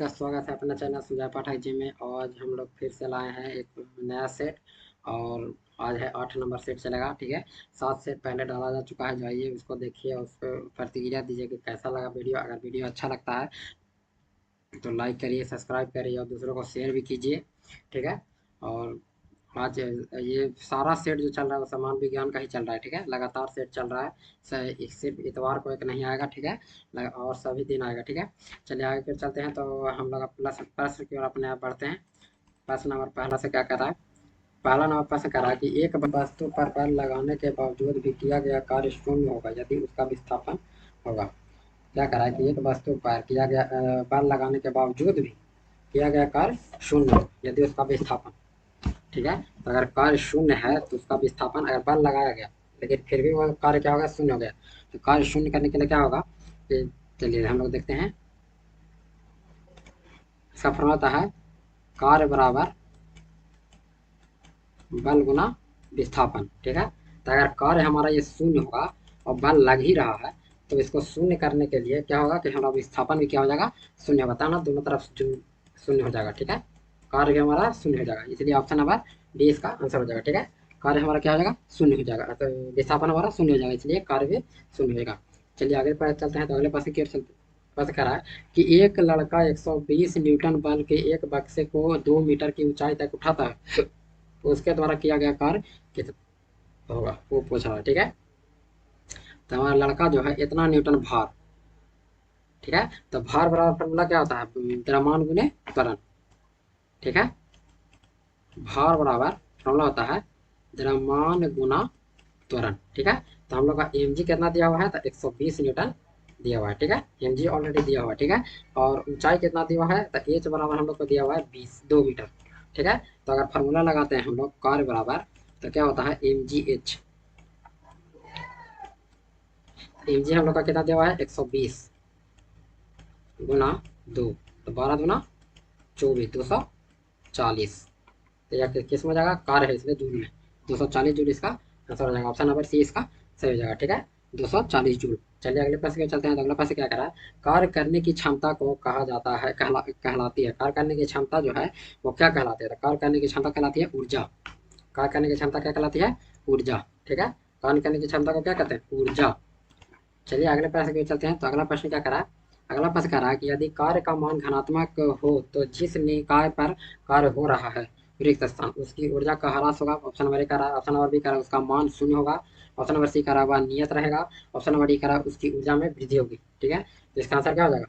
का स्वागत है अपना चैनल सुजय पाठक जी में। आज हम लोग फिर से लाए हैं एक नया सेट और आज है 8 नंबर सेट चलेगा। ठीक है, 7 सेट पहले डाला जा चुका है। जाइए उसको देखिए और उस पर प्रतिक्रिया दीजिए कि कैसा लगा वीडियो। अगर वीडियो अच्छा लगता है तो लाइक करिए, सब्सक्राइब करिए और दूसरों को शेयर भी कीजिए। ठीक है, और आज ये सारा सेट जो चल रहा है वो समान विज्ञान का ही चल रहा है। ठीक है, लगातार सेट चल रहा है। सिर्फ इतवार को एक नहीं आएगा। ठीक है, और सभी दिन आएगा। ठीक है, चलिए आगे फिर चलते हैं। तो हम लोग प्लस प्रश्न की ओर अपने आप बढ़ते हैं। प्रश्न नंबर पहला से क्या कर रहा है? पहला नंबर प्रश्न कर रहा है कि एक वस्तु पर बल लगाने के बावजूद भी किया गया कार्य शून्य होगा यदि उसका विस्थापन होगा। क्या करा है कि एक वस्तु पर किया गया बल लगाने के बावजूद भी किया गया कार्य शून्य हो यदि उसका विस्थापन। ठीक है, तो अगर कार्य शून्य है तो उसका विस्थापन, अगर बल लगाया गया लेकिन फिर भी वो कार्य क्या होगा, शून्य हो गया, तो कार्य शून्य करने के लिए क्या होगा कि चलिए हम लोग देखते हैं। इसका फॉर्मूला होता है कार्य बराबर बल गुना विस्थापन। ठीक है, तो अगर कार्य हमारा ये शून्य होगा और बल लग ही रहा है तो इसको शून्य करने के लिए क्या होगा कि हमारा विस्थापन भी क्या हो जाएगा, शून्य होगा ना, दोनों तरफ शून्य हो जाएगा। ठीक है, कार्य भी हमारा शून्य हो जाएगा, इसलिए ऑप्शन नंबर डी इसका आंसर हो जाएगा। ठीक है, कार्य हमारा क्या हो जाएगा, शून्य हो जाएगा, तो विस्थापन हमारा शून्य हो जाएगा, इसलिए कार्य भी शून्य हो जाएगा। चलिए आगे पर चलते हैं। तो अगले प्रश्न की ओर चलते, प्रश्न कह रहा है कि एक लड़का 120 न्यूटन बल के एक बक्से को 2 मीटर की ऊंचाई तक उठाता है, तो उसके द्वारा किया गया कार्य कितना होगा, वो पूछ रहा है। ठीक है, तो हमारा लड़का जो है इतना न्यूटन भार। ठीक है, तो भार बराबर फॉर्मूला क्या होता है, द्रव्यमान गुने त्वरण। ठीक है, भार बराबर फॉर्मूला होता है द्रव्यमान गुना त्वरण। ठीक है, तो हम लोग का एम जी कितना दिया हुआ है, तो 120 न्यूटन दिया हुआ है। ठीक है, एम जी ऑलरेडी दिया हुआ है। ठीक है, और ऊंचाई कितना दिया हुआ है, तो एच बराबर हम लोग को दिया हुआ है 2 मीटर। ठीक है, तो अगर फार्मूला लगाते हैं हम लोग कार्य बराबर, तो क्या होता है M G H. M G हम लोग का कितना दिया हुआ है 120 गुना 2, तो 12 गुना 24, 240। तो यह किस में जाएगा, कार्य है इसलिए जूल में, 240 जूल इसका आंसर हो जाएगा। ऑप्शन नंबर सी इसका सही हो जाएगा। ठीक है, 240 जूल। चलिए अगले प्रश्न के चलते हैं। तो अगला प्रश्न क्या कह रहा है, कार्य करने की क्षमता को कहा जाता है, कहलाती है, कार्य करने की क्षमता जो है वो क्या कहलाती है, तो कार्य करने की क्षमता कहलाती है ऊर्जा। कार्य करने की क्षमता क्या कहलाती है, ऊर्जा। ठीक है, कार्य करने की क्षमता को क्या कहते हैं, ऊर्जा। चलिए अगले प्रश्न के चलते हैं। तो अगला प्रश्न क्या करा है, अगला प्रश्न कह रहा है कि यदि कार्य का मान धनात्मक हो तो जिस निकाय पर कार्य हो रहा है रिक्त स्थान, उसकी ऊर्जा का ह्रास होगा। ऑप्शन नंबर ए कह रहा है, ऑप्शन नंबर बी कह रहा है उसका मान शून्य होगा, ऑप्शन नंबर सी कह रहा है वह नियत रहेगा, ऑप्शन नंबर डी कह रहा है उसकी ऊर्जा में वृद्धि होगी। ठीक है, तो इसका आंसर क्या हो जाएगा,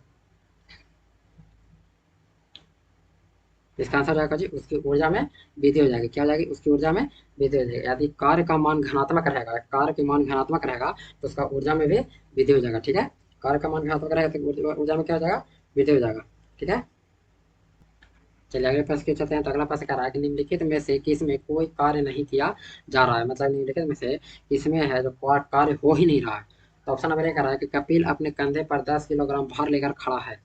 इसका आंसर जाएगा जी उसकी ऊर्जा में वृद्धि हो जाएगी। क्या हो जाएगी, उसकी ऊर्जा में वृद्धि हो जाएगी। यदि कार्य का मान धनात्मक रहेगा, कार्य के मान धनात्मक रहेगा तो उसका ऊर्जा में भी वृद्धि हो जाएगा। ठीक है, कार्य का मान धनात्मक रहेगा तो ऊर्जा में क्या हो जाएगा, वृद्धि हो जाएगा। ठीक है, चलिए अगले प्रश्न के चलते हैं। तो अगला प्रश्न कह रहा है कि निम्नलिखित में से किस में कोई कार्य नहीं किया जा रहा है, मतलब निम्नलिखित में से किसमें है जो कार्य हो ही नहीं रहा है। तो ऑप्शन नंबर ए कह रहा है कि कपिल अपने कंधे पर 10 किलोग्राम भार लेकर खड़ा है।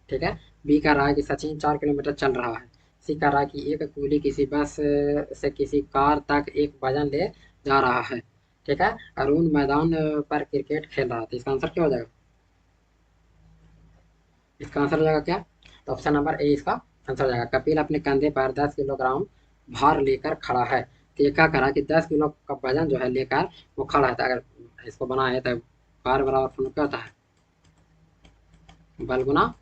ठीक है, बी कह रहा है कि सचिन 4 किलोमीटर चल रहा है, सी कह रहा है कि एक कूली किसी बस से किसी कार तक एक वजन ले जा रहा है। ठीक है, अरुण मैदान पर क्रिकेट खेल रहा था। इसका आंसर क्या हो जाएगा, इसका आंसर हो जाएगा क्या, तो ऑप्शन नंबर ए इसका आंसर हो जाएगा। कपिल अपने कंधे पर 10 किलोग्राम भार लेकर खड़ा है, तो ये क्या करा कि 10 किलो का वजन जो है लेकर वो खड़ा है। तो अगर इसको बनाए तो भार बराबर फॉर्मूला क्या होता है, बल गुना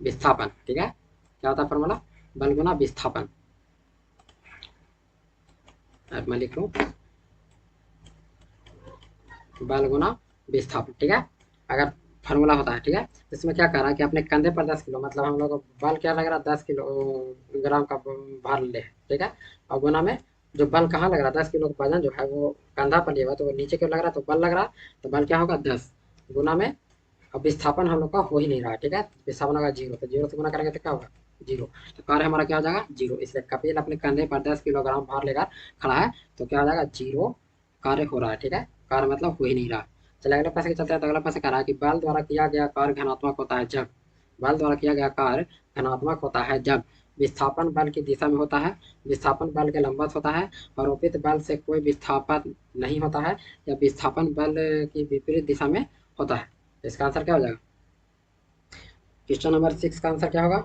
विस्थापन। ठीक है, क्या होता है फॉर्मूला, बल गुना विस्थापन। अब मैं लिख लूँ बल गुना विस्थापन। ठीक है, अगर फार्मूला होता है। ठीक है, तो इसमें क्या कह रहा है कि अपने कंधे पर 10 किलो, मतलब हम लोग को बल क्या लग रहा है, 10 किलो ग्राम का भार ले। ठीक है, और गुना में जो बल कहाँ लग रहा है, 10 किलो का वजन जो है वो कंधा पर लिया हुआ तो वो नीचे क्यों लग रहा है, तो बल लग रहा है, तो बल क्या होगा 10 गुना में, अब विस्थापन हम लोग का हो ही नहीं रहा है। ठीक है, विस्थापन होगा 0, तो 0 से गुना करेंगे तो क्या होगा 0, तो कार्य हमारा क्या हो जाएगा 0। इसलिए कपिल अपने कंधे पर 10 किलोग्राम भार लेकर खड़ा है, तो क्या हो जाएगा 0 कार्य हो रहा है। ठीक है, कार्य मतलब हो ही नहीं रहा। चलिए अगले प्रश्न के चलते हैं। तो अगला प्रश्न कह रहा है कि बल द्वारा किया गया कार्य धनात्मक होता है जब, बल द्वारा किया गया कार्य धनात्मक होता है जब विस्थापन बल की दिशा में होता है, विस्थापन बल के लंबवत होता है, आरोपित बल से कोई विस्थापन नहीं होता है, या विस्थापन बल की विपरीत दिशा में होता है। इसका आंसर क्या हो जाएगा, क्वेश्चन नंबर 6 का आंसर क्या होगा?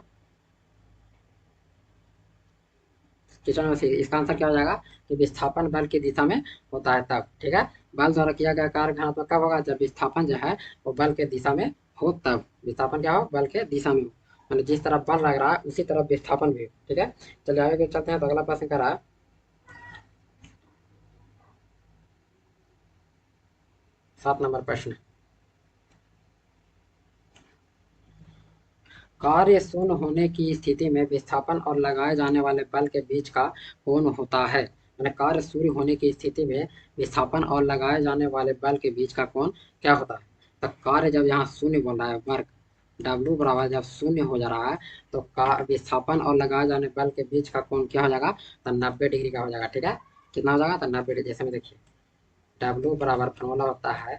क्वेश्चन नंबर 6 इसका आंसर क्या हो जाएगा कि विस्थापन बल की दिशा में होता है तब। ठीक है, बल द्वारा किया गया कार्य घनात्मक कब होगा? जब विस्थापन जो है वो बल के दिशा में हो तब। विस्थापन क्या हो? बल के दिशा में हो, मतलब जिस तरफ बल लग रहा है उसी तरफ विस्थापन भी हो। ठीक है, चलिए आगे चलते हैं। तो अगला प्रश्न कर रहा है 7 नंबर प्रश्न। कार्य शून्य होने की स्थिति में विस्थापन और लगाए जाने वाले बल के बीच का कोण होता है। मैंने कार्य शून्य होने की स्थिति में विस्थापन और लगाए जाने वाले बल के बीच का कोण क्या होता है? तो कार्य जब यहाँ शून्य बोल रहा है, वर्क W बराबर जब शून्य हो जा रहा है तो विस्थापन और लगाए जाने बल के बीच का कोण क्या हो जाएगा? तो 90 डिग्री का हो जाएगा। ठीक है, कितना हो जाएगा? तो 90 डिग्री। जैसे में देखिए W बराबर फॉर्मूला होता है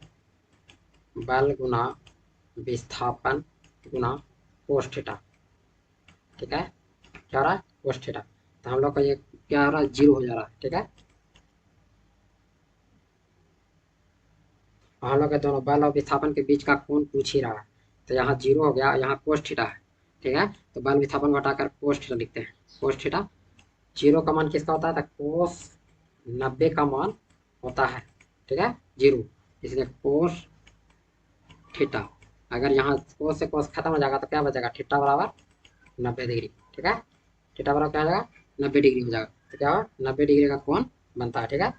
बल गुना विस्थापन गुना कोस थीटा। ठीक है, क्या हो रहा है? Cos theta. तो हम लोग का ये क्या हो रहा है? 0 हो जा रहा है। ठीक है, और हम लोग के दोनों बल और विस्थापन के बीच का कोण पूछ ही रहा है। तो यहाँ 0 हो गया, यहाँ कोस थीटा है। ठीक है, तो बल विस्थापन को हटाकर कोस थीटा लिखते हैं। कोस थीटा 0 का मान किसका होता है? तो कोस 90 का मान होता है। ठीक है, 0, इसलिए कोस थीटा। अगर यहाँ कोस से कोस खत्म हो जाएगा तो क्या बचेगा? थीटा बराबर 90 डिग्री। ठीक है, थीटा बराबर क्या हो जाएगा? 90 डिग्री हो जाएगा। तो क्या होगा? 90 डिग्री का कोण बनता है। ठीक है,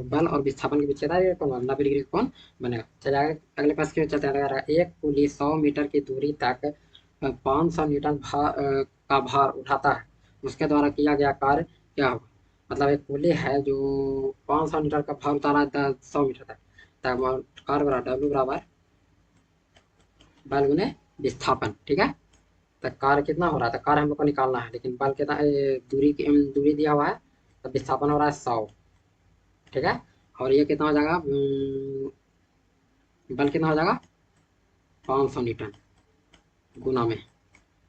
बल और विस्थापन के बीच का कोण 90 डिग्री का कोण बनेगा। चलिए आगे अगले पास की ओर चलते हैं। अगर एक पुली 100 मीटर की दूरी तक 500 न्यूटन का भार उठाता है, उसके द्वारा किया गया कार्य क्या होगा? मतलब एक पुली है जो 500 मीटर का भार उतारा है 100 मीटर तक, तब कार्य बराबर W बराबर बल गुने विस्थापन। ठीक है, तो कार्य कितना हो रहा है? तो कार्य हम लोग को निकालना है, लेकिन बल कितना दूरी की दूरी दिया हुआ है, तो विस्थापन हो रहा है 100। ठीक है, और ये कितना हो जाएगा? बल कितना हो जाएगा? 500 न्यूटन गुना में।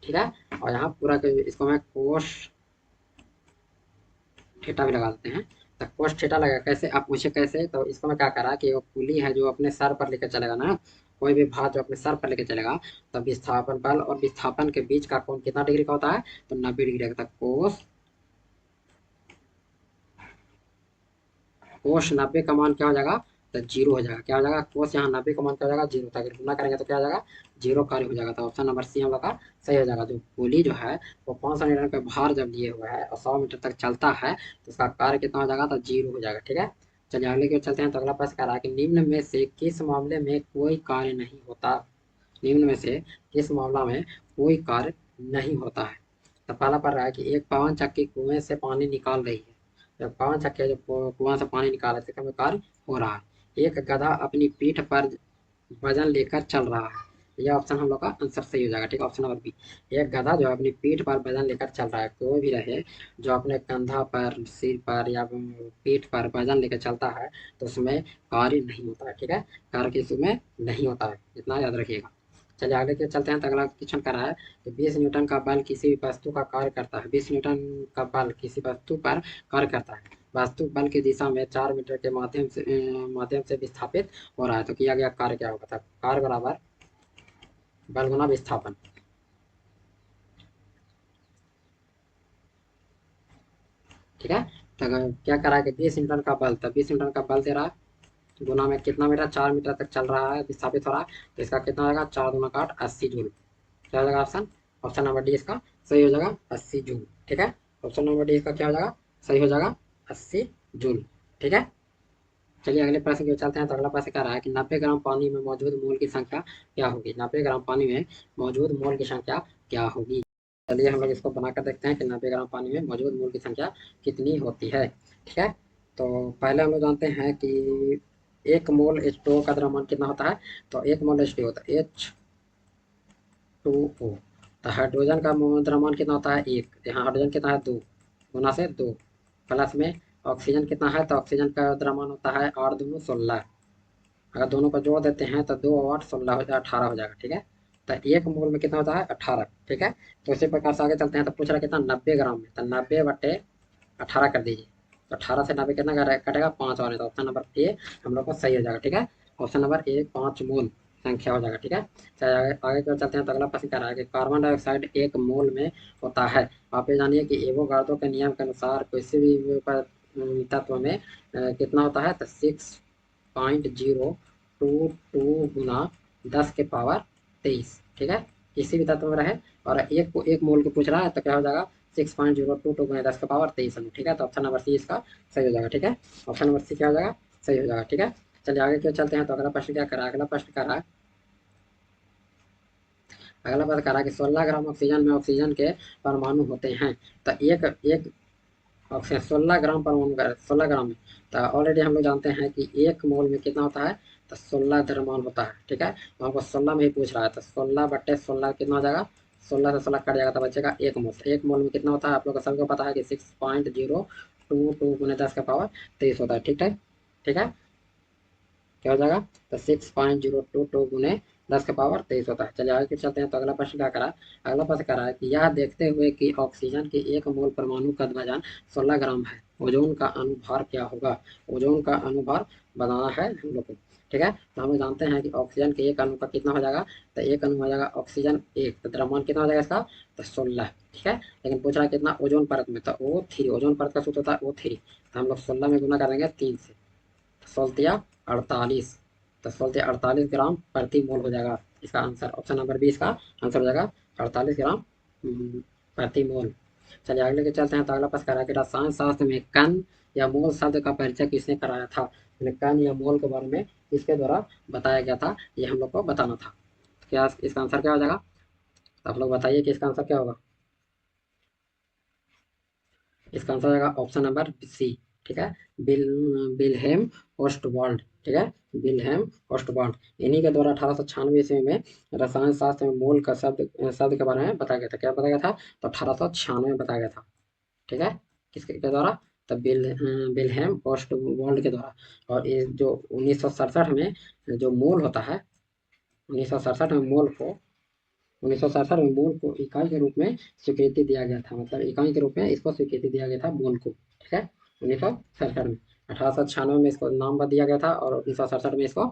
ठीक है, और यहाँ पूरा इसको मैं कोस थीटा भी लगा देते हैं। तो कोस थीटा लगा कैसे? आप पूछे कैसे? तो इसको मैं क्या करा कि वो पुली है जो अपने सर पर लेकर चलेगा ना, कोई भी भार जो अपने सर पर लेकर चलेगा, तो विस्थापन बल और विस्थापन के बीच का कोण कितना डिग्री का होता है? तो 90 डिग्री का। कोस कोस 90 का मान क्या हो जाएगा? तो 0 हो जाएगा। क्या हो जाएगा? कोस यहाँ 90 का मान क्या हो जाएगा? 0 था। अगर गुना करेंगे तो क्या हो जाएगा? 0 कार्य हो जाएगा। तो ऑप्शन नंबर सी हम लोग का सही हो जाएगा। जो पुली जो है वो 500 न्यूटन का भार जब लिए हुआ है और 100 मीटर तक चलता है तो उसका कार्य कितना हो जाएगा? तो 0 हो जाएगा। ठीक है, चलिए अगले की ओर चलते हैं। तो अगला प्रश्न कह रहा है कि निम्न में से किस मामले में कोई कार्य नहीं होता? निम्न में से किस मामला में कोई कार्य नहीं होता है? तो पहला पढ़ रहा है कि एक पवन चक्की कुएं से पानी निकाल रही है। जब पवन चक्की जो कुआं से पानी निकाल रहे थे, कार्य हो रहा है। एक गधा अपनी पीठ पर वजन लेकर चल रहा है। यह ऑप्शन हम लोग का आंसर सही हो जाएगा। ठीक है, ऑप्शन नंबर बी। एक गधा जो अपनी पीठ पर वजन लेकर चल रहा है, कोई भी रहे जो अपने कंधा पर, सिर पर या पीठ पर वजन लेकर चलता है तो उसमें कार्य नहीं होता है। ठीक है, कार्य किसमें नहीं होता है, इतना याद रखिएगा। चलिए आगे के चलते हैं। तो अगला क्वेश्चन कर रहा है कि 20 न्यूटन का बल किसी भी वस्तु का कार्य करता है। 20 न्यूटन का बल किसी वस्तु पर कार्य करता है। वस्तु बल की दिशा में 4 मीटर के माध्यम से विस्थापित हो रहा है। तो किया गया कार्य क्या होगा? था कार्य बराबर बल गुना विस्थापन। ठीक है, तो क्या करा कि 20 न्यूटन का बल, तो 20 न्यूटन का बल दे रहा है, गुना में कितना मीटर? 4 मीटर तक चल रहा है, विस्थापित हो रहा है, तो इसका कितना आएगा? 4 दूना काट 80 जूल। क्या हो जाएगा ऑप्शन? ऑप्शन नंबर डी इसका सही हो जाएगा, 80 जूल। ठीक है, ऑप्शन नंबर डी इसका क्या हो जाएगा? सही हो जाएगा, 80 जूल। ठीक है, चलिए अगले प्रश्न की ओर चलते हैं। तो अगला प्रश्न कह रहा है कि 90 ग्राम पानी में मौजूद मोल की संख्या क्या होगी? 90 ग्राम पानी में मौजूद मोल की संख्या क्या होगी? चलिए हम लोग इसको बनाकर देखते हैं कि 90 ग्राम पानी में मौजूद मोल की संख्या कितनी होती है। ठीक है, तो पहले हम लोग जानते हैं कि 1 मोल H2O का द्रव्यमान कितना होता है? तो 1 मोल H2O होता है H2O। तो हाइड्रोजन का द्रव्यमान कितना होता है? 1। यहाँ हाइड्रोजन कितना है? 2, गुना से 2, प्लस में ऑक्सीजन कितना है? तो ऑक्सीजन का द्रव्यमान होता है 8 दूनी 16। अगर दोनों को जोड़ देते हैं तो 2 और 8 16 हो जाए 18 हो जाएगा। ठीक है, तो 1 मोल में कितना होता है? 18। ठीक है, तो इसी प्रकार से आगे चलते हैं। तो पूछ रहा कितना? 90 ग्राम में, तो 90/18 कर दीजिए। तो 18 से 90 कितना कटेगा? 5 और है, तो ऑप्शन नंबर ए हम लोग का सही हो जाएगा। ठीक है, ऑप्शन नंबर ए 5 मोल संख्या हो जाएगा। ठीक है, चलिए आगे आगे की ओर चलते हैं। तो अगला प्रश्न कह रहा है कि कार्बन डाइऑक्साइड एक मोल में होता है। आप ये जानिए कि एवोगाड्रो के नियम के अनुसार किसी भी तत्व में कितना होता है, तो 6.022 गुना 10 के पावर 23। ठीक है, किसी भी तत्व में रहे और एक को एक मोल के पूछ रहा है तो क्या हो जाएगा, 6.022 गुना 10 के पावर 23। ठीक है, तो ऑप्शन नंबर सी इसका सही हो जाएगा। ठीक है, ऑप्शन नंबर सी क्या हो जाएगा, सही हो जाएगा। ठीक है, चलिए आगे क्यों चलते हैं। तो अगला प्रश्न क्या करा है, अगला प्रश्न कह रहा है, अगला प्रश्न कह रहा है कि 16 ग्राम ऑक्सीजन में ऑक्सीजन के परमाणु होते हैं। तो एक एक ऑक्सीजन 16 ग्राम परमाणु का 16 ग्राम में, तो ऑलरेडी हम लोग जानते हैं कि एक मोल में कितना होता है, तो 16 द्रव्यमान होता है। ठीक है, तो हमको 16 में ही पूछ रहा है, तो 16/16 कितना हो जाएगा, 16 से 16 कट जाएगा तो बचेगा एक मोल। तो एक मोल में कितना होता है, आप लोग को सबको पता है कि 6.022 गुने 10 के पावर 23 होता है। ठीक है, ठीक है, क्या हो जाएगा, तो 6.022 गुने 10 के पावर 23 होता है। चलिए आगे चलते हैं। तो अगला प्रश्न क्या करा, अगला प्रश्न करा है कि यह देखते हुए कि ऑक्सीजन के एक मोल परमाणु का वजन 16 ग्राम है, ओजोन का अनुभार क्या होगा। ओजोन का अनुभार बनाना है हम लोग को। ठीक है, तो हम लोग जानते हैं कि ऑक्सीजन के एक अणु का कितना हो जाएगा, तो एक अणु हो जाएगा ऑक्सीजन एक, तो द्रव्यमान कितना हो जाएगा इसका, तो 16। ठीक है, लेकिन पूछ रहा है कितना ओजोन परत में, तो O3, ओजोन परत का सूत्र होता है O3, तो हम लोग 16 में गुना करेंगे 3 से, 16 तो 48 ग्राम प्रति मोल हो जाएगा इसका आंसर। ऑप्शन नंबर बी इसका आंसर हो जाएगा, 48 ग्राम प्रति मोल। चलिए आगे के चलते हैं। तो अगला प्रश्न कह रहा है कि रसायन शास्त्र में कण या मोल शब्द का परिचय किसने कराया था। कण या मोल के बारे में किसके द्वारा बताया गया था, ये हम लोग को बताना था। क्या इसका आंसर क्या हो जाएगा, तो आप लोग बताइए कि इसका आंसर क्या होगा। इसका आंसर आएगा ऑप्शन नंबर सी। ठीक है, बिल बिलहेम ओस्टवाल्ड। ठीक है, बिलहेम ओस्टवाल्ड, इन्हीं के द्वारा 1896 ईस्वी में रसायन शास्त्र में मोल का शब्द शब्द के बारे में बताया गया था। क्या बताया गया था, तो 1896 में बताया गया था। ठीक है, किसके के द्वारा, तो बिलहेम ओस्टवाल्ड के द्वारा। और ये जो 1967 में जो मोल होता है, 1967 में मोल को 1967 में मूल को इकाई के रूप में स्वीकृति दिया गया था, मतलब इकाई के रूप में इसको स्वीकृति दिया गया था मूल को। ठीक है, 1967 में, 1896 में इसको नाम दिया गया था और 1967 में इसको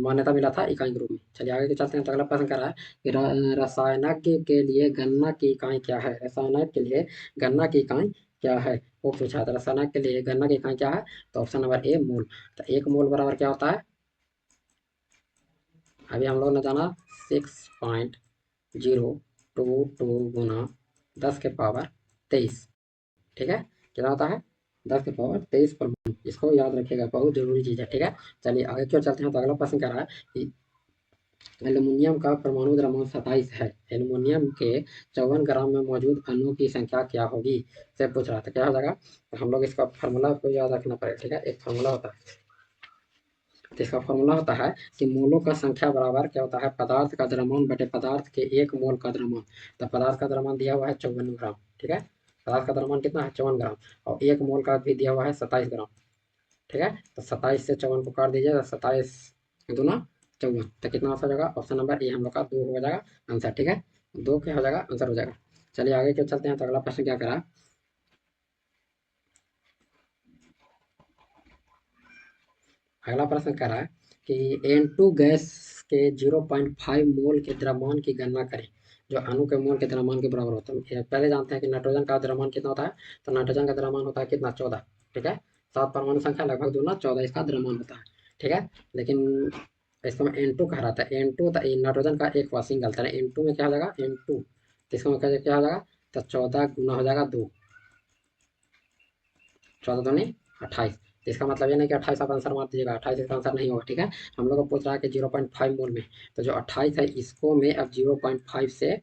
मान्यता मिला था इकाई के रूप में। चलिए आगे के चलते हैं। तो अगला प्रश्न कर रहा है कि रसायनज्ञ के लिए गन्ना की इकाई क्या है। रसायनज्ञ के लिए गन्ना की इकाई क्या है, वो पूछा है। तो रसायनज्ञ के लिए गन्ना की इकाई क्या है, तो ऑप्शन नंबर ए मोल। तो एक मोल बराबर क्या होता है, अभी हम लोग ने जाना 6.022 गुना 10 के पावर 23। ठीक है, कितना होता है, 10 के पावर 23 परमाणु। इसको याद रखिएगा, बहुत जरूरी चीज़ है। ठीक है, चलिए आगे क्यों चलते हैं। तो अगला प्रश्न कह रहा है कि एल्यूमिनियम का परमाणु द्रव्यमान 27 है, एल्यूमिनियम के 54 ग्राम में मौजूद अणुओं की संख्या क्या होगी, से पूछ रहा था। क्या हो जाएगा, तो हम लोग इसका फॉर्मूला को याद रखना पड़ेगा। ठीक है, एक फॉर्मूला होता है, तो इसका फॉर्मूला होता है कि मोलों का संख्या बराबर क्या होता है, पदार्थ का द्रव्यमान बटे पदार्थ के एक मोल का द्रव्यमान। तो पदार्थ का द्रव्यमान दिया हुआ है 54 ग्राम। ठीक है, पदार्थ का द्रव्यमान कितना है, 54 ग्राम, और एक मोल का भी दिया हुआ है 27 ग्राम। ठीक है, तो 27 से 54 को काट दीजिए, तो 27×2 = 54, तो कितना आंसर हो जाएगा, ऑप्शन नंबर ए हम लोग का 2 हो जाएगा आंसर। ठीक है, 2 क्या हो जाएगा, आंसर हो जाएगा। चलिए आगे क्यों चलते हैं। तो अगला प्रश्न क्या करा, अगला प्रश्न कह रहा है कि N2 गैस के 0.5 मोल के द्रव्यमान की गणना करें जो अणु के मोल के द्रव्यमान के बराबर होता है। पहले जानते हैं कि नाइट्रोजन का द्रव्यमान कितना होता है, तो नाइट्रोजन का द्रव्यमान होता है कितना, 14। ठीक है, 7 परमाणु संख्या लगभग दूना 14 इसका द्रव्यमान होता है। ठीक है, लेकिन इसको मैं N2 कह रहा था, N2 तो नाइट्रोजन का एक हुआ सिंगल, था N2 में क्या हो जाएगा, N2, तो इसको क्या हो जाएगा, तो 14 गुना हो जाएगा 2, 14×2 = 28। इसका मतलब ये नहीं कि 28 आप आंसर मार दीजिएगा, 28 इसका आंसर नहीं होगा। ठीक है, हम लोग को पूछ रहा है कि 0.5 मोल में, तो जो 28 है इसको में अब 0.5 से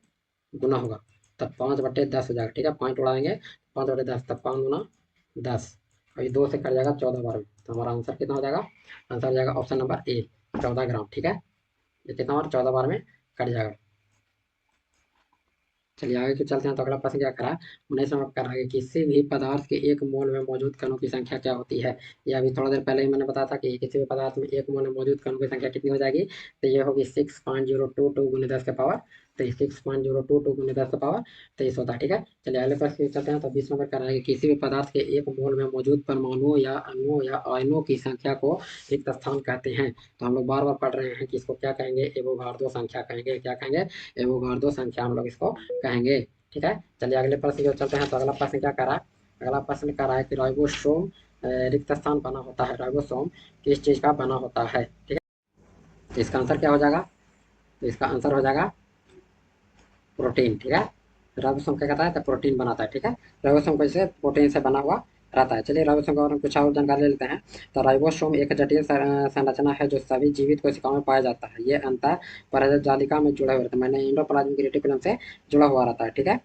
गुना होगा, तब 5/10 हो जाएगा। ठीक है, पॉइंट उड़ाएंगे, 5/10, तब 5×10, और ये 2 से कट जाएगा 14 बार में, तो हमारा आंसर कितना हो जाएगा, आंसर हो जाएगा ऑप्शन नंबर ए, 14 ग्राम। ठीक है, ये कितना और 14 बार में कट जाएगा। चलिए आगे के चलते हैं। तो अगला प्रश्न क्या करा, 19 नंबर कर रहा है कि किसी भी पदार्थ के एक मोल में मौजूद कणों की संख्या क्या होती है। ये अभी थोड़ा देर पहले ही मैंने बताया था कि किसी भी पदार्थ में एक मोल में मौजूद कणों की संख्या कितनी हो जाएगी, तो ये होगी 6.022 गुने 10 के पावर तो 6.022 गुने 10⁻23 होता है। ठीक है, चलिए अगले प्रश्न की चलते हैं। तो 20 नंबर का है कि किसी भी पदार्थ के एक मोल में मौजूद परमाणुओं या अणुओं या आयनों की संख्या को रिक्त स्थान कहते हैं। तो हम लोग बार बार पढ़ रहे हैं कि इसको क्या कहेंगे, एवोगाड्रो संख्या कहेंगे। क्या कहेंगे, एवोगाड्रो संख्या हम लोग इसको कहेंगे। ठीक है, चलिए अगले प्रश्न की चलते हैं। तो अगला प्रश्न क्या कर रहा है, अगला प्रश्न कर रहा है कि राइबोसोम रिक्त स्थान बना होता है। राइबोसोम किस चीज़ का बना होता है। ठीक है, तो इसका आंसर क्या हो जाएगा, तो इसका आंसर हो जाएगा प्रोटीन। ठीक है, राइबोसोम क्या कहता है, तो प्रोटीन बनाता है। ठीक है, राइबोसोम कैसे प्रोटीन से बना हुआ रहता है। चलिए राइबोसोम के बारे में कुछ और जानकारी ले लेते हैं। तो राइबोसोम एक जटिल संरचना है जो सभी जीवित कोशिकाओं में पाया जाता है। ये अंतः परजालिका जालिका में जुड़े हुए रहते हैं, मैंने एंडोप्लाज्मिक रेटिकुलम से जुड़ा हुआ रहता है। ठीक है,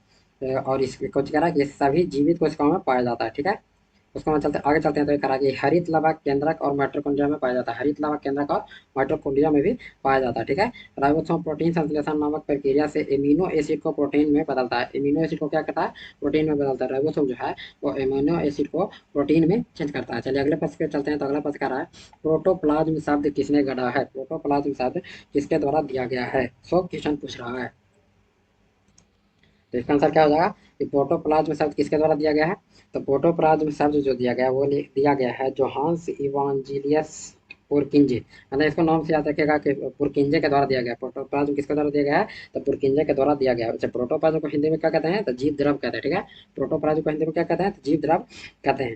और इसको कह रहा है कि ये सभी जीवित कोशिकाओं में पाया जाता है। ठीक है, उसको हम चलते आगे चलते हैं। तो ये करा कि हरित लावा केंद्रक और माइटोकॉन्ड्रिया में पाया जाता है। हरित लावा केंद्रक और माइटोकॉन्ड्रिया में भी पाया जाता है। ठीक है, राइबोसोम प्रोटीन संश्लेषण नामक प्रक्रिया से एमिनो एसिड को प्रोटीन में बदलता है। एमिनो एसिड को क्या करता है, प्रोटीन में बदलता है। राइबोसोम जो है वो एमिनो एसिड को प्रोटीन में चेंज करता है। चलिए अगले प्रश्न पे चलते हैं। तो अगला प्रश्न क्या रहा है, प्रोटोप्लाज्म शब्द किसने गढ़ा है। प्रोटोप्लाज्म शब्द किसके द्वारा दिया गया है, सो क्वेश्चन पूछ रहा है। तो इसका आंसर क्या हो जाएगा कि प्रोटोप्लाज्म शब्द किसके द्वारा दिया गया है। तो प्रोटोप्लाज्म शब्द जो दिया गया है वो दिया गया है जोहान्स इवांजेलियस पुरकिंजे। मतलब इसको नाम से याद रखिएगा कि पुरकिंजे के द्वारा दिया गया। प्रोटोप्लाज्म किसके द्वारा दिया गया है, तो पुरकिंजे के द्वारा दिया गया है। अच्छा, प्रोटोप्लाज्म को हिंदी में क्या कहते हैं, तो जीव द्रव कहते हैं। ठीक है, प्रोटोप्लाज्म को हिंदी में क्या कहते हैं, तो जीव द्रव कहते हैं।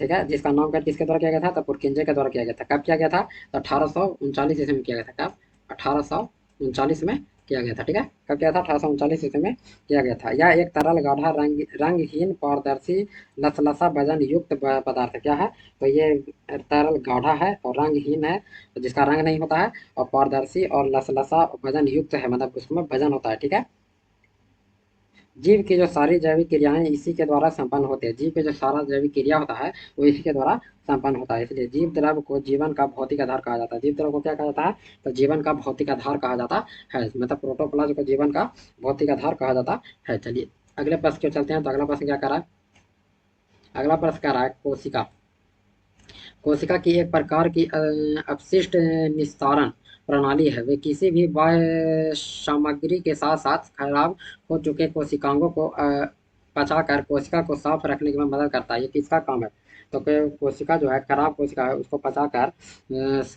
ठीक है, जिसका नामकरण किसके द्वारा किया गया था, तो पुरकिंजे के द्वारा किया गया था। कब किया गया था, तो 1839 ईस्वी में किया गया था। कब, 1839 में किया गया था। ठीक है, कब किया था, 1839 ईस्वी में किया गया था। यह एक तरल गाढ़ा रंगहीन पारदर्शी लसलसा वजन युक्त पदार्थ है। क्या है, तो ये तरल गाढ़ा है और रंगहीन है, तो जिसका रंग नहीं होता है, और पारदर्शी और लसलसा वजन युक्त है, मतलब उसमें वजन होता है। ठीक है, जीव की जो सारी जैविक क्रियाएं इसी के द्वारा संपन्न होती है। जीव के जो सारा जैविक क्रिया होता है वो इसी के द्वारा संपन्न होता है। इसलिए जीव द्रव को जीवन का भौतिक आधार कहा जाता है। जीव द्रव को क्या कहा जाता है, तो जीवन का भौतिक आधार कहा जाता है। मतलब प्रोटोप्लाज्म को जीवन का भौतिक आधार कहा जाता है। चलिए अगले प्रश्न के चलते हैं। तो अगला प्रश्न क्या करा है, अगला प्रश्न कह रहा है कोशिका। कोशिका की एक प्रकार की अपशिष्ट निस्तारण प्रणाली है। वे किसी भी बाह्य सामग्री के साथ साथ खराब हो चुके कोशिकांगों को पचाकर कोशिका को साफ रखने में मदद करता है। ये किसका काम है, तो कोशिका जो है, खराब कोशिका है, उसको पचाकर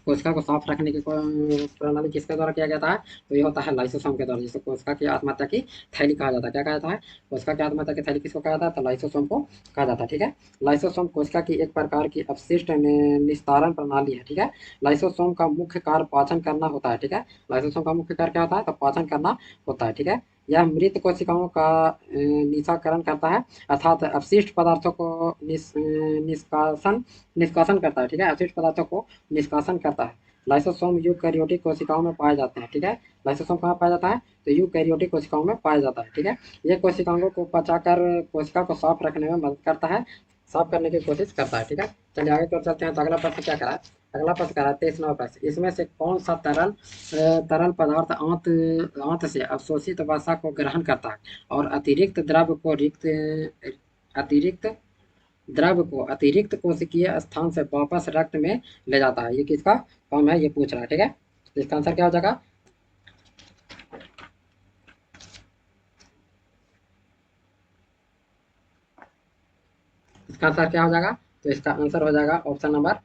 कोशिका को साफ रखने की प्रणाली किसके द्वारा किया जाता है, तो ये होता है लाइसोसोम के द्वारा, जिसको कोशिका की आत्महत्या की थैली कहा जाता है। क्या कहा जाता है, कोशिका की आत्महत्या की थैली किसको कहा जाता है, तो लाइसोसोम को कहा जाता है। ठीक है, लाइसोसोम कोशिका की एक प्रकार की अपशिष्ट निस्तारण प्रणाली है। ठीक है, लाइसोसोम का मुख्य कार्य पाचन करना होता है। ठीक है, लाइसोसोम का मुख्य कार्य क्या होता है, तो पाचन करना होता है। ठीक है, यह मृत कोशिकाओं का निशाकरण करता है, अर्थात अपशिष्ट पदार्थों को निष्कासन निष्कासन करता है। ठीक है, अपशिष्ट पदार्थों को निष्कासन करता है। लाइसोसोम यूकैरियोटिक कोशिकाओं में पाए जाते हैं। ठीक है, लाइसोसोम कहाँ पाया जाता है, तो यूकैरियोटिक कोशिकाओं में पाया जाता है। ठीक है, ये कोशिकाओं को पचाकर कोशिका को साफ रखने में मदद करता है, साफ करने की कोशिश करता है। ठीक है, चलिए आगे तो चलते हैं। तो अगला प्रश्न क्या करा है, अगला प्रश्न करा है 23 नंबर प्रश्न, इसमें से कौन सा तरल पदार्थ आंत आंत से अवशोषित वसा को ग्रहण करता है और अतिरिक्त कोशिकीय स्थान से वापस रक्त में ले जाता है। ये किसका काम है, ये पूछ रहा है। ठीक है, तो इसका आंसर क्या हो जाएगा, इसका आंसर क्या हो जाएगा, तो इसका आंसर हो जाएगा ऑप्शन नंबर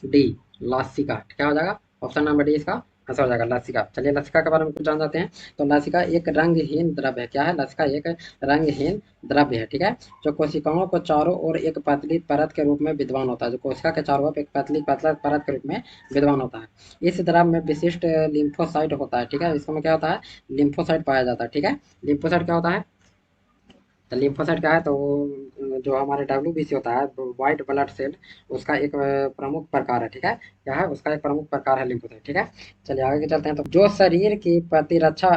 डी, लासिका। क्या हो जाएगा, ऑप्शन नंबर डी इसका आंसर हो जाएगा, लासिका। चलिए लासिका के बारे में कुछ जान जाते हैं। तो लासिका एक रंगहीन द्रव्य है। क्या है, लासिका एक रंगहीन द्रव्य है। ठीक है, जो कोशिकाओं को चारों ओर एक पतली परत के रूप में विद्यमान होता है। जो कोशिका के चारों ओर एक पतला परत के रूप में विद्यमान होता है। इस द्रव्य में विशिष्ट लिम्फोसाइट होता है। ठीक है, इसमें क्या होता है, लिम्फोसाइट पाया जाता है। ठीक है, लिम्फोसाइट क्या होता है, तो लिम्फोसाइट क्या है, तो वो जो हमारे WBC होता है, व्हाइट ब्लड सेल, उसका एक प्रमुख प्रकार है। ठीक है, क्या है, उसका एक प्रमुख प्रकार है लिम्फोसाइट। ठीक है, चलिए आगे चलते हैं। तो जो शरीर की प्रतिरक्षा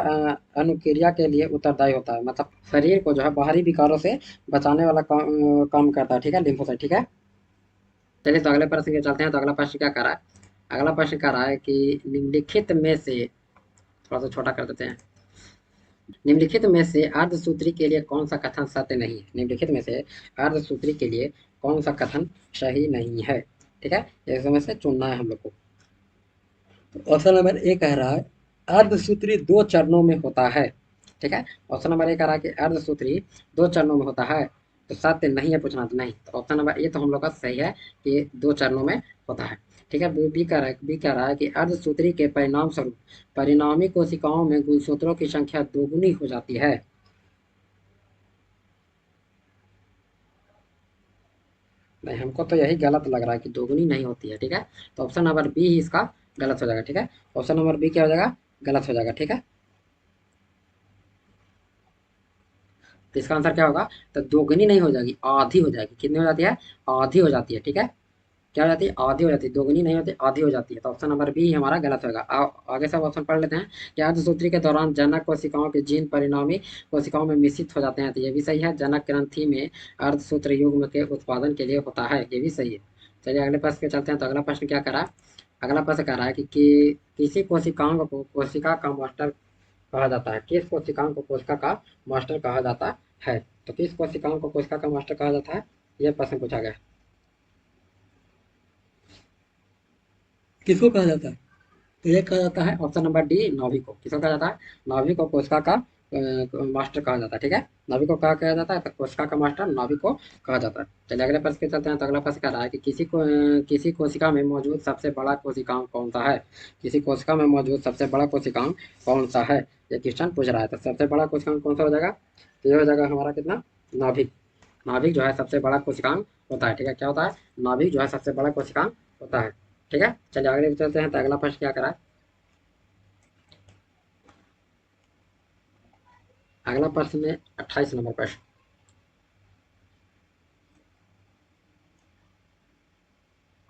अनुक्रिया के लिए उत्तरदायी होता है, मतलब शरीर को जो है बाहरी विकारों से बचाने वाला काम करता है। ठीक है, लिम्फोसाइट। ठीक है, चलिए तो अगले प्रश्न के चलते हैं। तो अगला प्रश्न क्या कर रहा है, अगला प्रश्न कर रहा है कि निम्नलिखित में से, थोड़ा सा छोटा कर देते हैं, निम्नलिखित में से अर्धसूत्री के लिए कौन सा कथन सत्य नहीं है। निम्नलिखित में से अर्धसूत्री के लिए कौन सा कथन सही नहीं है। ठीक है, इसमें से चुनना है हम लोग को। तो ऑप्शन नंबर ए कह रहा है अर्धसूत्री दो चरणों में होता है। ठीक है। ऑप्शन नंबर ए कह रहा है कि अर्धसूत्री 2 चरणों में होता है, तो सत्य नहीं है, पूछना तो नहीं। तो ऑप्शन नंबर ए तो हम लोग का सही है कि 2 चरणों में होता है। ठीक है। बी कह रहा है कि अर्धसूत्री के परिणाम स्वरूप परिणामी कोशिकाओं में गुणसूत्रों की संख्या दोगुनी हो जाती है। नहीं, हमको तो यही गलत लग रहा है कि दोगुनी नहीं होती है। ठीक है। तो ऑप्शन नंबर बी ही इसका गलत हो जाएगा। ठीक है। ऑप्शन नंबर बी क्या हो जाएगा, गलत हो जाएगा। ठीक है। तो इसका आंसर क्या होगा, तो दोगुनी नहीं हो जाएगी, आधी हो जाएगी। कितनी हो जाती है, आधी हो जाती है। ठीक है। क्या हो जाती है, आधी हो जाती है, दोगुनी नहीं होती, आधी हो जाती है। तो ऑप्शन नंबर बी हमारा गलत होगा। आगे सब ऑप्शन पढ़ लेते हैं कि अर्धसूत्री के दौरान जनक कोशिकाओं के जीन परिणामी कोशिकाओं में मिश्रित हो जाते हैं, तो ये भी सही है। जनक ग्रंथि में अर्धसूत्र युग्म के उत्पादन के लिए होता है, ये भी सही है। चलिए अगले प्रश्न पे चलते हैं। तो अगला प्रश्न क्या करा, अगला प्रश्न कह रहा है कि किसी कोशिकांग को कोशिका का मास्टर कहा जाता है। किस कोशिकांग को कोशिका का मास्टर कहा जाता है। तो किस कोशिकांग को कोशिका का मास्टर कहा जाता है, यह प्रश्न पूछा गया। किसको कहा जाता है, तो ये कहा जाता है ऑप्शन नंबर डी, नाभिक को। किसको कहा जाता है, नाभिक को कोशिका का मास्टर कहा जाता है। ठीक है। नाभिक को क्या कहा जाता है, तो कोशिका का मास्टर नाभिक को कहा जाता है। चलिए अगले प्रश्न पे चलते हैं। तो अगला प्रश्न कह रहा है कि किसी कोशिका में मौजूद सबसे बड़ा कोशिकांग कौन सा है। किसी कोशिका में मौजूद सबसे बड़ा कोशिकांग कौन सा है, ये क्वेश्चन पूछ रहा है। तो सबसे बड़ा कोशिकांग कौन सा हो जाएगा, तो ये हो जाएगा हमारा कितना, नाभिक। नाभिक जो है सबसे बड़ा कोशिकांग होता है। ठीक है। क्या होता है, नाभिक जो है सबसे बड़ा कोशिकांग होता है। ठीक है। चलिए आगे चलते हैं। तो अगला प्रश्न क्या करा है, अगला प्रश्न है 28 नंबर प्रश्न।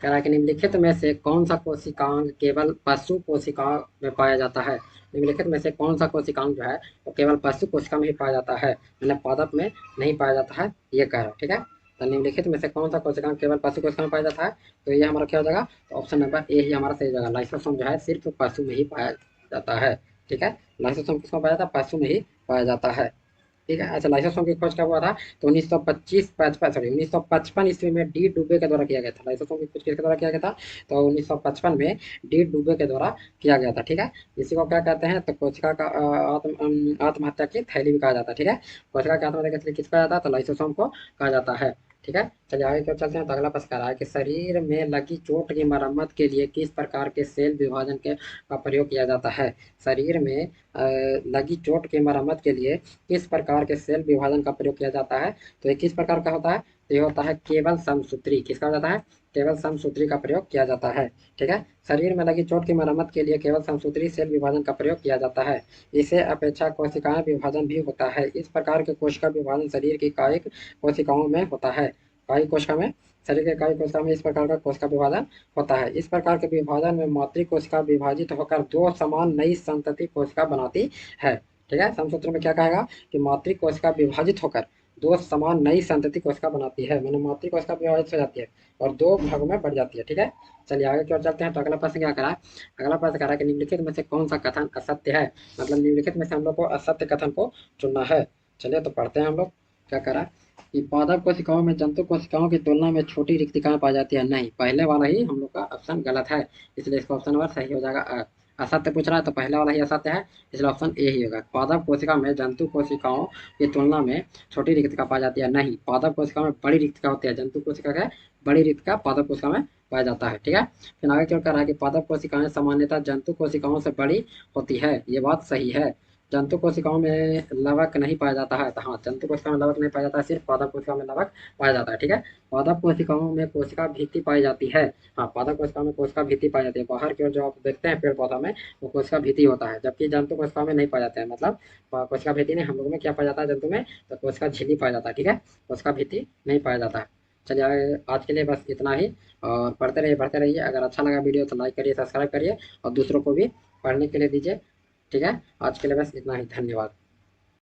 कह रहा है कि निम्नलिखित में से कौन सा कोशिकांग केवल पशु कोशिकाओं में पाया जाता है। निम्नलिखित में से कौन सा कोशिकांग जो है वो केवल पशु कोशिका में ही पाया जाता है, मैंने पादप में नहीं पाया जाता है, ये कह रहा है। ठीक है। तो निम्नलिखित में से कौन सा कोशिकांग केवल पशु कोशिका में पाया जाता है, तो ये हमारा क्या हो जाएगा, तो ऑप्शन नंबर ए ही हमारा सही जाएगा। लाइसोसोम जो है सिर्फ पशु में ही पाया जाता है। ठीक है। लाइसोसोम किसमें पाया जाता है, पशु में ही पाया जाता है। ठीक है। अच्छा, लाइसोसोम की खोज कब हुआ था, तो 1955 ईस्वी में डी डुबे के द्वारा किया गया था। लाइसोसोम की खोज किसके द्वारा किया गया था, तो 1955 में डी डुबे के द्वारा किया गया था। ठीक है। इसी को क्या कहते हैं, तो कोशिका का आत्महत्या की थैली भी कहा जाता है। ठीक है। कोशिका की आत्महत्या की थैली किसको कहा जाता है, तो लाइसोसोम को कहा जाता है। ठीक है। चलिए आगे क्यों चलते हैं। तो अगला प्रश्न कह रहा है कि शरीर में लगी चोट की मरम्मत के लिए किस प्रकार के सेल विभाजन के का प्रयोग किया जाता है। शरीर में लगी चोट की मरम्मत के लिए किस प्रकार के सेल विभाजन का प्रयोग किया जाता है, तो ये किस प्रकार का होता है, तो ये होता है केवल समसूत्री। किसका हो जाता है, केवल समसूत्री का प्रयोग किया जाता है। ठीक है। शरीर में लगी चोट की मरम्मत के लिए केवल समसूत्री सेल विभाजन का प्रयोग किया जाता है। इसे अपेक्षा कोशिकाएं विभाजन भी होता है। इस प्रकार के कोशिका विभाजन शरीर की कायिक कोशिकाओं में होता है। कायिक कोशिका में, शरीर के कायिक कोशिका में इस प्रकार का कोशिका विभाजन होता है। इस प्रकार के विभाजन में मातृ कोशिका विभाजित होकर दो समान नई संतति कोशिका बनाती है। ठीक है। समसूत्र में क्या कहेगा कि मातृ कोशिका विभाजित होकर दो समान नई संतति कोशिका बनाती है, मैंने मातृ कोशिका विभाजित हो जाती है और दो भागों में बढ़ जाती है। ठीक है। चलिए आगे की ओर चलते हैं। तो अगला प्रश्न क्या करा है, अगला प्रश्न कह रहा है कि निम्नलिखित में से कौन सा कथन असत्य है। मतलब निम्नलिखित में से हम लोग को असत्य कथन को चुनना है। चलिए तो पढ़ते हैं हम लोग। क्या करा कि पादप कोशिकाओं में जंतु कोशिकाओं की तुलना में छोटी रिक्तिकाएं पाई जाती है। नहीं, पहले वाला ही हम लोग का ऑप्शन गलत है, इसलिए इसका ऑप्शन नंबर सही हो जाएगा। असत्य पूछ रहा है तो पहले वाला ही असत्य है, इसलिए ऑप्शन ए ही होगा। पादप कोशिका में जंतु कोशिकाओं की तुलना में छोटी रिक्तिका पाई जाती है। नहीं, पादप कोशिका में बड़ी रिक्तिका होती है, जंतु कोशिका का बड़ी रिक्तिका पादप कोशिका में पाया जाता है। ठीक है। फिर आगे क्यों कह रहा है कि पादप कोशिकाएं सामान्यतः जंतु कोशिकाओं से बड़ी होती है, ये बात सही है। जंतु कोशिकाओं में लवक नहीं पाया जाता है, तो हाँ, जंतु कोशिका में लवक नहीं पाया जाता है, सिर्फ पादप कोशिका में लवक पाया जाता है। ठीक है। पादप कोशिकाओं में कोशिका भित्ति पाई जाती है। हाँ, पादप कोशिका में कोशिका भित्ति पाई जाती है। बाहर की ओर जो आप देखते हैं पेड़ पौधा में, वो कोशिका भित्ति होता है, जबकि जंतु कोशिका में नहीं पाया जाता है। मतलब कोशिका भित्ति नहीं, हम लोगों में क्या पाया जाता है जंतु में, तो कोशिका झिल्ली पाया जाता है। ठीक है। कोशिका भित्ति नहीं पाया जाता है। चलिए आज के लिए बस इतना ही, और पढ़ते रहिए बढ़ते रहिए। अगर अच्छा लगा वीडियो तो लाइक करिए, सब्सक्राइब करिए और दूसरों को भी पढ़ने के लिए दीजिए। ठीक है। आज के लिए बस इतना ही, धन्यवाद।